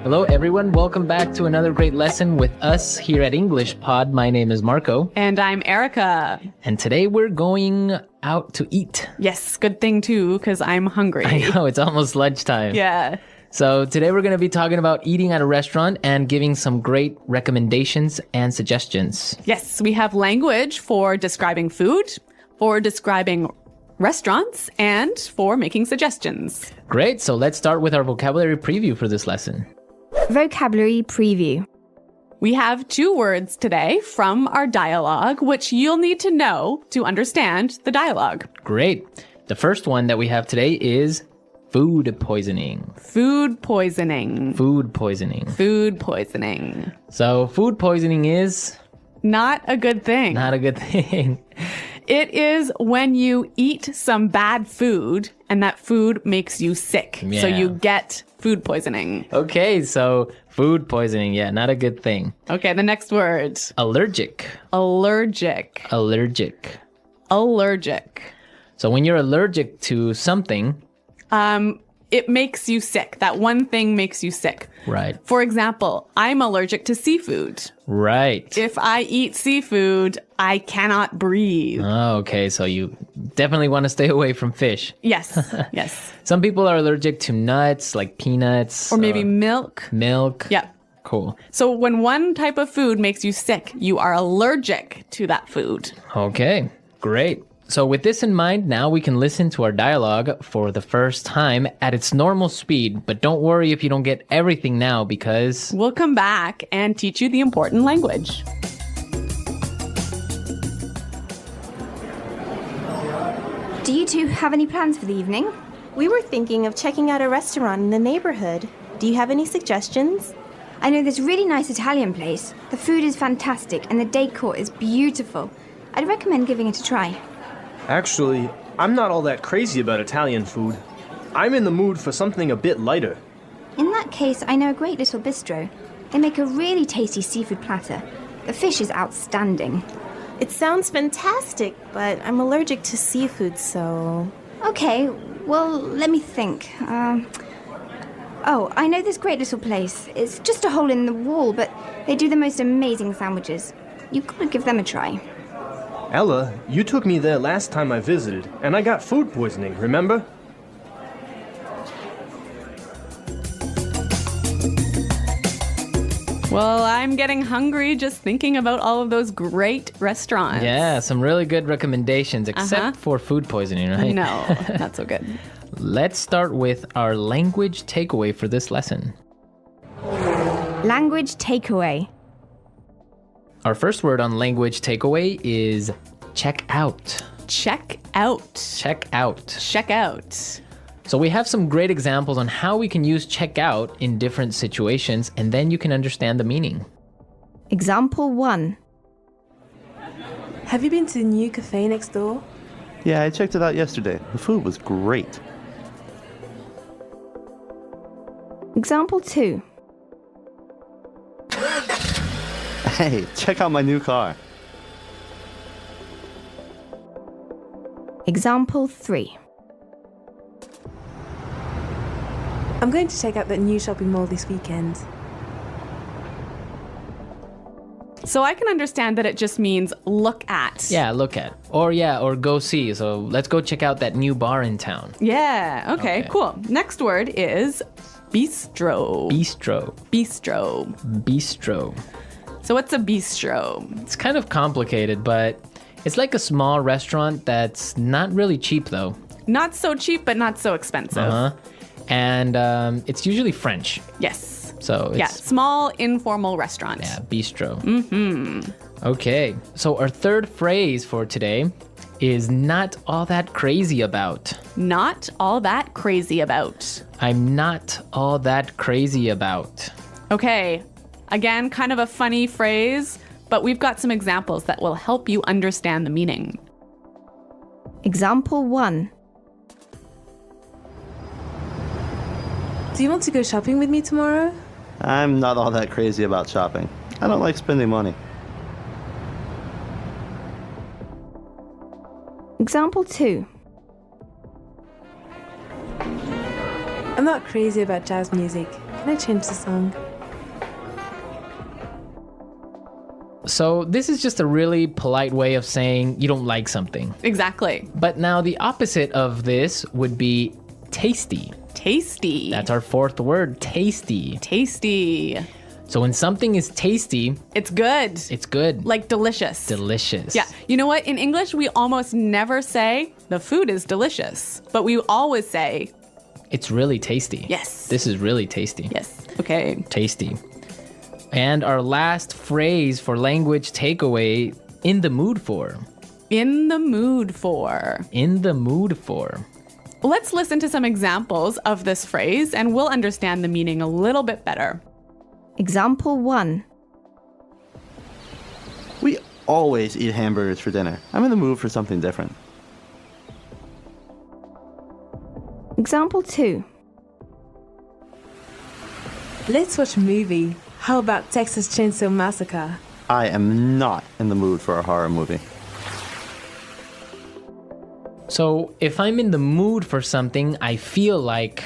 Hello, everyone. Welcome back to another great lesson with us here at English Pod. My name is Marco. And I'm Erica. And today we're going out to eat. Yes, good thing too, because I'm hungry. I know, it's almost lunchtime. Yeah. So today we're going to be talking about eating at a restaurant and giving some great recommendations and suggestions. Yes, we have language for describing food, for describing restaurants, and for making suggestions. Great. So let's start with our vocabulary preview for this lesson. Vocabulary preview. We have 2 words today from our dialogue, which you'll need to know to understand the dialogue. Great. The first one that we have today is food poisoning. Food poisoning. Food poisoning. Food poisoning. So food poisoning is Not a good thing. not a good thing. It is when you eat some bad food and that food makes you sick. So Yeah. you get food poisoning. Okay, so food poisoning, yeah, not a good thing. Okay, the next word. Allergic. Allergic. Allergic. Allergic. So when you're allergic to something, It makes you sick. That one thing makes you sick. right, For example, I'm allergic to seafood. right. If I eat seafood, I cannot breathe. Oh, okay, so you definitely want to stay away from fish. Yes, yes. Some people are allergic to nuts, like peanuts. Or maybe milk. milk. Yeah. Cool. So when one type of food makes you sick, you are allergic to that food. Okay, great. So with this in mind, now we can listen to our dialogue for the first time at its normal speed. But don't worry if you don't get everything now because... We'll come back and teach you the important language. Do you two have any plans for the evening? We were thinking of checking out a restaurant in the neighborhood. Do you have any suggestions? I know this really nice Italian place. The food is fantastic and the decor is beautiful. I'd recommend giving it a try. Actually, I'm not all that crazy about Italian food. I'm in the mood for something a bit lighter. In that case, I know a great little bistro. They make a really tasty seafood platter. The fish is outstanding. It sounds fantastic, but I'm allergic to seafood, so... Okay, well, let me think. Oh, I know this great little place. It's just a hole in the wall, but they do the most amazing sandwiches. You've got to give them a try. Ella, you took me there last time I visited, and I got food poisoning, remember? Well, I'm getting hungry just thinking about all of those great restaurants. Yeah, some really good recommendations, except for food poisoning, right? No, not so good. Let's start with our language takeaway for this lesson. Language takeaway. Our first word on language takeaway is check out. Check out. Check out. Check out. So we have some great examples on how we can use check out in different situations, and then you can understand the meaning. Example 1. Have you been to the new cafe next door? Yeah, I checked it out yesterday. The food was great. Example 2. Hey, check out my new car. Example 3. I'm going to check out that new shopping mall this weekend. So I can understand that it just means look at. Yeah, look at. Or go see. So let's go check out that new bar in town. Yeah, okay, cool. Next word is bistro. Bistro. Bistro. Bistro. So what's a bistro? It's kind of complicated, but it's like a small restaurant that's not really cheap though. Not so cheap, but not so expensive. And it's usually French. Yes. So it's... Yeah, small informal restaurant. Yeah, bistro. Okay, so our third phrase for today is not all that crazy about. Not all that crazy about. I'm not all that crazy about. Okay, again, kind of a funny phrase, but we've got some examples that will help you understand the meaning. Example 1. Do you want to go shopping with me tomorrow? I'm not all that crazy about shopping. I don't like spending money. Example 2. I'm not crazy about jazz music, Can I change the song? So this is just a really polite way of saying you don't like something. Exactly. But now the opposite of this would be tasty. Tasty. That's our fourth word, tasty. tasty. So when something is tasty, It's good. it's good. Like delicious. Delicious. Yeah. You know what? In English, we almost never say the food is delicious, but we always say, It's really tasty. yes. This is really tasty. Yes. Okay. Tasty. And our last phrase for language takeaway, in the mood for. In the mood for. In the mood for. Let's listen to some examples of this phrase and we'll understand the meaning a little bit better. Example 1. We always eat hamburgers for dinner. I'm in the mood for something different. Example 2. Let's watch a movie. How about Texas Chainsaw Massacre? I am not in the mood for a horror movie. So if I'm in the mood for something, I feel like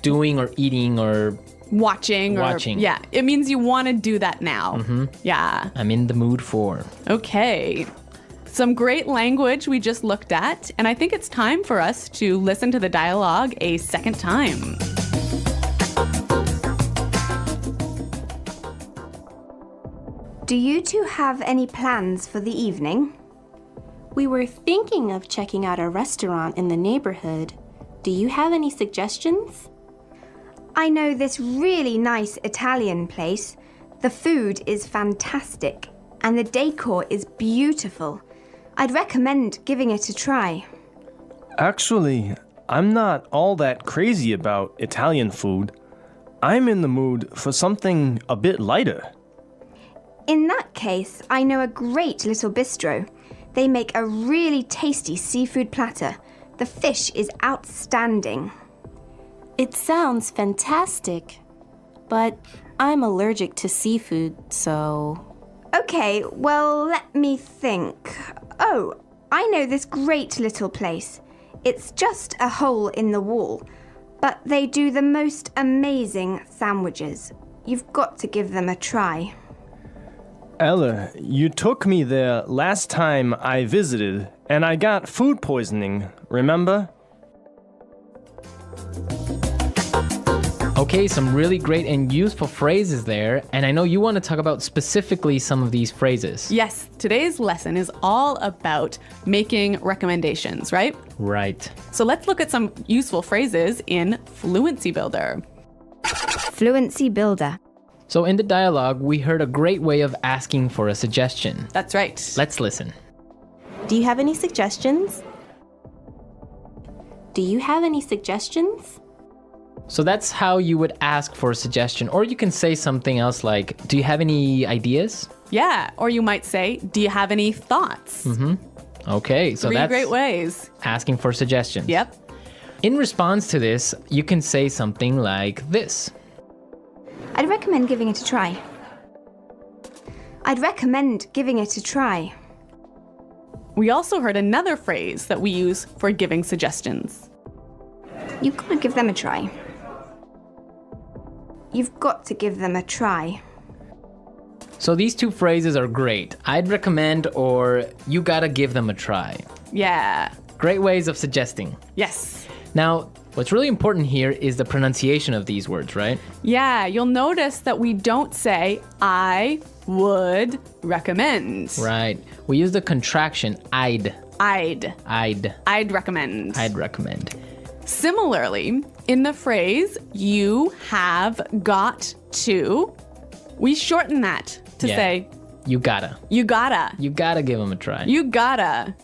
doing or eating or Watching. Yeah. It means you want to do that now. Yeah. I'm in the mood for. Okay. Some great language we just looked at, and I think it's time for us to listen to the dialogue a second time. Do you two have any plans for the evening? We were thinking of checking out a restaurant in the neighborhood. Do you have any suggestions? I know this really nice Italian place. The food is fantastic, and the decor is beautiful. I'd recommend giving it a try. Actually, I'm not all that crazy about Italian food. I'm in the mood for something a bit lighter. In that case, I know a great little bistro. They make a really tasty seafood platter. The fish is outstanding. It sounds fantastic, but I'm allergic to seafood, so... Okay, well, let me think. Oh, I know this great little place. It's just a hole in the wall, but they do the most amazing sandwiches. You've got to give them a try. Ella, you took me there last time I visited, and I got food poisoning, remember? Okay, some really great and useful phrases there, and I know you want to talk about specifically some of these phrases. Yes, today's lesson is all about making recommendations, right? Right. So let's look at some useful phrases in Fluency Builder. Fluency Builder. So in the dialogue, we heard a great way of asking for a suggestion. That's right. Let's listen. Do you have any suggestions? Do you have any suggestions? So that's how you would ask for a suggestion. Or you can say something else like, do you have any ideas? Yeah, or you might say, do you have any thoughts? Okay, so 3 that's great ways. asking for suggestions. Yep. In response to this, you can say something like this. I'd recommend giving it a try. I'd recommend giving it a try. We also heard another phrase that we use for giving suggestions. You've got to give them a try. You've got to give them a try. So these two phrases are great. I'd recommend or you gotta give them a try. Yeah. Great ways of suggesting. Yes. Now, what's really important here is the pronunciation of these words, right? Yeah, you'll notice that we don't say, I would recommend. Right. We use the contraction I'd. I'd recommend. I'd recommend. Similarly, in the phrase, you have got to, we shorten that to Yeah. say, You gotta. you gotta. You gotta give them a try. You gotta.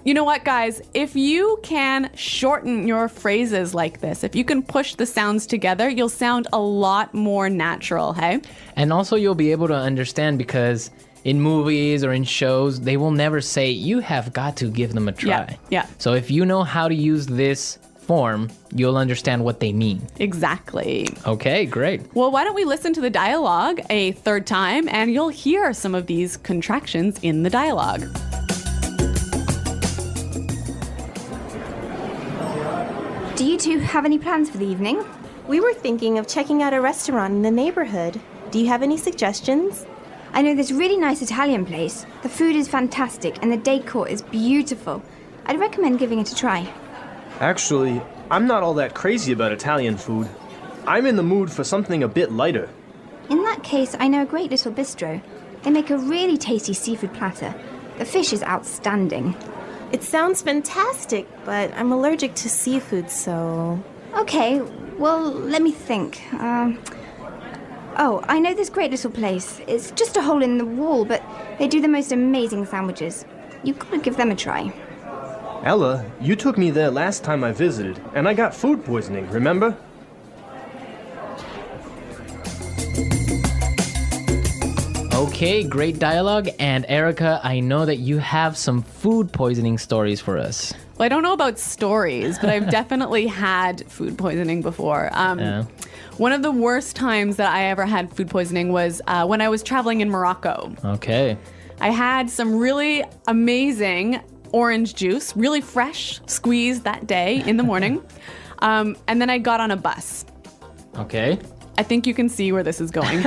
You know what, guys? If you can shorten your phrases like this, if you can push the sounds together, you'll sound a lot more natural, hey? And also you'll be able to understand because in movies or in shows, they will never say, you have got to give them a try. Yeah. So if you know how to use this form, you'll understand what they mean. Exactly. Okay, great. Well, why don't we listen to the dialogue a third time and you'll hear some of these contractions in the dialogue. Do you two have any plans for the evening? We were thinking of checking out a restaurant in the neighborhood. Do you have any suggestions? I know this really nice Italian place. The food is fantastic and the decor is beautiful. I'd recommend giving it a try. Actually, I'm not all that crazy about Italian food. I'm in the mood for something a bit lighter. In that case, I know a great little bistro. They make a really tasty seafood platter. The fish is outstanding. It sounds fantastic, but I'm allergic to seafood, so... Okay, well, let me think. Oh, I know this great little place. It's just a hole in the wall, but they do the most amazing sandwiches. You've got to give them a try. Ella, you took me there last time I visited, and I got food poisoning, remember? Okay, great dialogue. And Erica, I know that you have some food poisoning stories for us. Well, I don't know about stories, but I've definitely had food poisoning before. Yeah. One of the worst times that I ever had food poisoning was when I was traveling in Morocco. Okay. I had some really amazing orange juice, really fresh, squeezed that day in the morning. And then I got on a bus. Okay. I think you can see where this is going.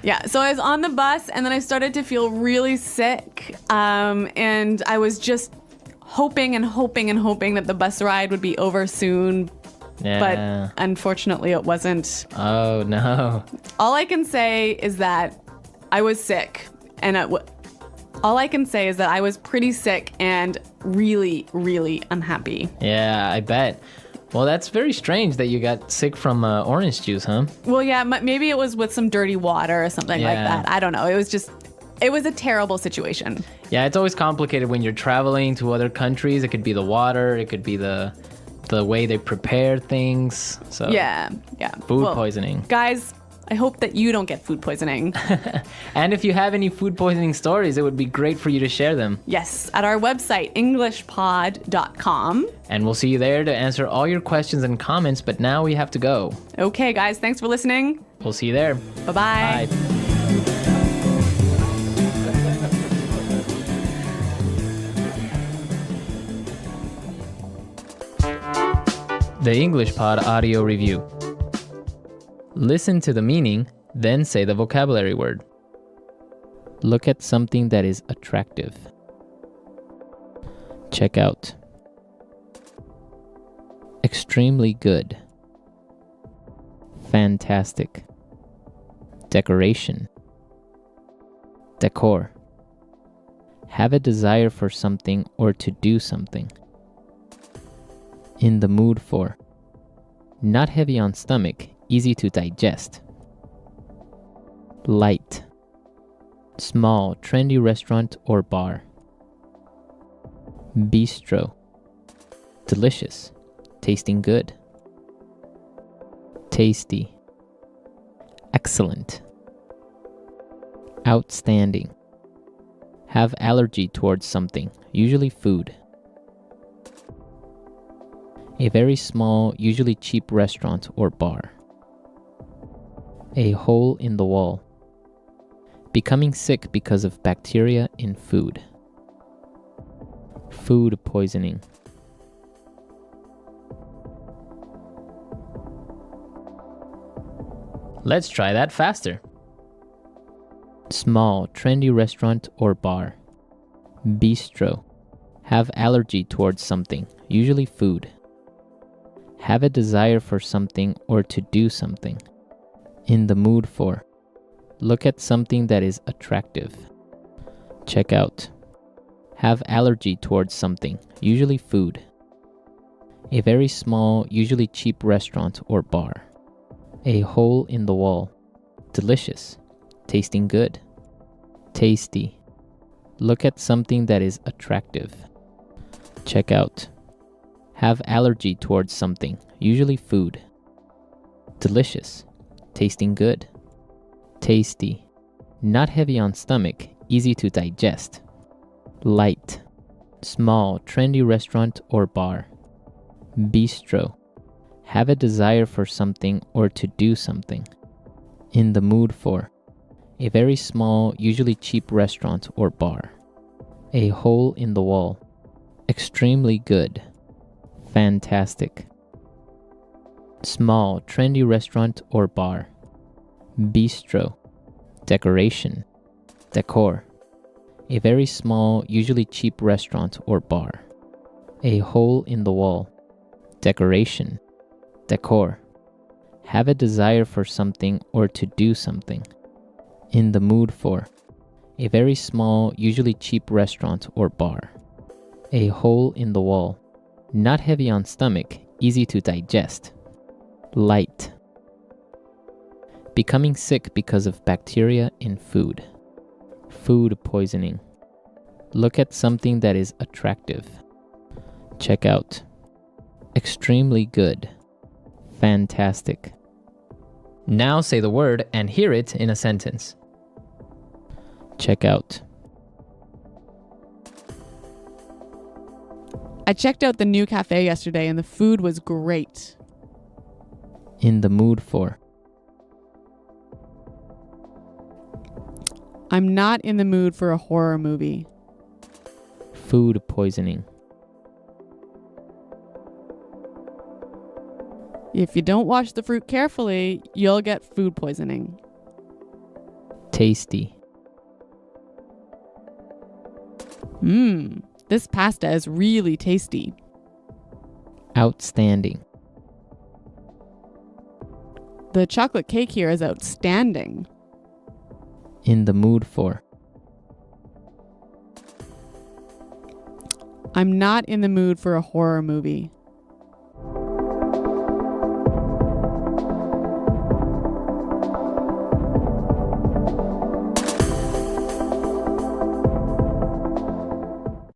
Yeah, so I was on the bus and then I started to feel really sick. And I was just hoping and hoping and hoping that the bus ride would be over soon. Yeah. But unfortunately, it wasn't. Oh, no. All I can say is that I was sick. And all I can say is that I was pretty sick and really, really unhappy. Yeah, I bet. Well, that's very strange that you got sick from orange juice, huh? Well, yeah, maybe it was with some dirty water or something like Yeah. that. I don't know. It was a terrible situation. Yeah, it's always complicated when you're traveling to other countries. It could be the water, it could be the way they prepare things. So Yeah. food poisoning. Guys, I hope that you don't get food poisoning. And if you have any food poisoning stories, it would be great for you to share them. Yes, at our website, englishpod.com. And we'll see you there to answer all your questions and comments, but now we have to go. Okay, guys, thanks for listening. We'll see you there. Bye-bye. Bye. The English Pod Audio Review. Listen to the meaning, then say the vocabulary word. Look at something that is attractive. Check out. Extremely good. Fantastic. Decoration. Decor. Have a desire for something or to do something. In the mood for. Not heavy on stomach, easy to digest. Light. Small, trendy restaurant or bar. Bistro. Delicious, tasting good. Tasty. Excellent. Outstanding. Have allergy towards something, usually food. A very small, usually cheap restaurant or bar. A hole in the wall. Becoming sick because of bacteria in food. Food poisoning. Let's try that faster. Small, trendy restaurant or bar. Bistro. Have allergy towards something, usually food. Have a desire for something or to do something. In the mood for. Look at something that is attractive. Check out. Have allergy towards something, usually food. A very small, usually cheap restaurant or bar. A hole in the wall. Delicious, tasting good. Tasty. Look at something that is attractive. Check out. Have allergy towards something, usually food. Delicious, tasting good. Tasty. Not heavy on stomach, easy to digest. Light. Small, trendy restaurant or bar. Bistro. Have a desire for something or to do something. In the mood for. A very small, usually cheap restaurant or bar. A hole in the wall. Extremely good. Fantastic. Small, trendy restaurant or bar. Bistro. Decoration. Decor. A very small, usually cheap restaurant or bar. A hole in the wall. Decoration. Decor. Have a desire for something or to do something. In the mood for. A very small, usually cheap restaurant or bar. A hole in the wall. Not heavy on stomach, easy to digest. Light. Becoming sick because of bacteria in food. Food poisoning. Look at something that is attractive. Check out. Extremely good. Fantastic. Now say the word and hear it in a sentence. Check out. I checked out the new cafe yesterday and the food was great. In the mood for. I'm not in the mood for a horror movie. Food poisoning. If you don't wash the fruit carefully, you'll get food poisoning. Tasty. This pasta is really tasty. Outstanding. The chocolate cake here is outstanding. In the mood for. I'm not in the mood for a horror movie.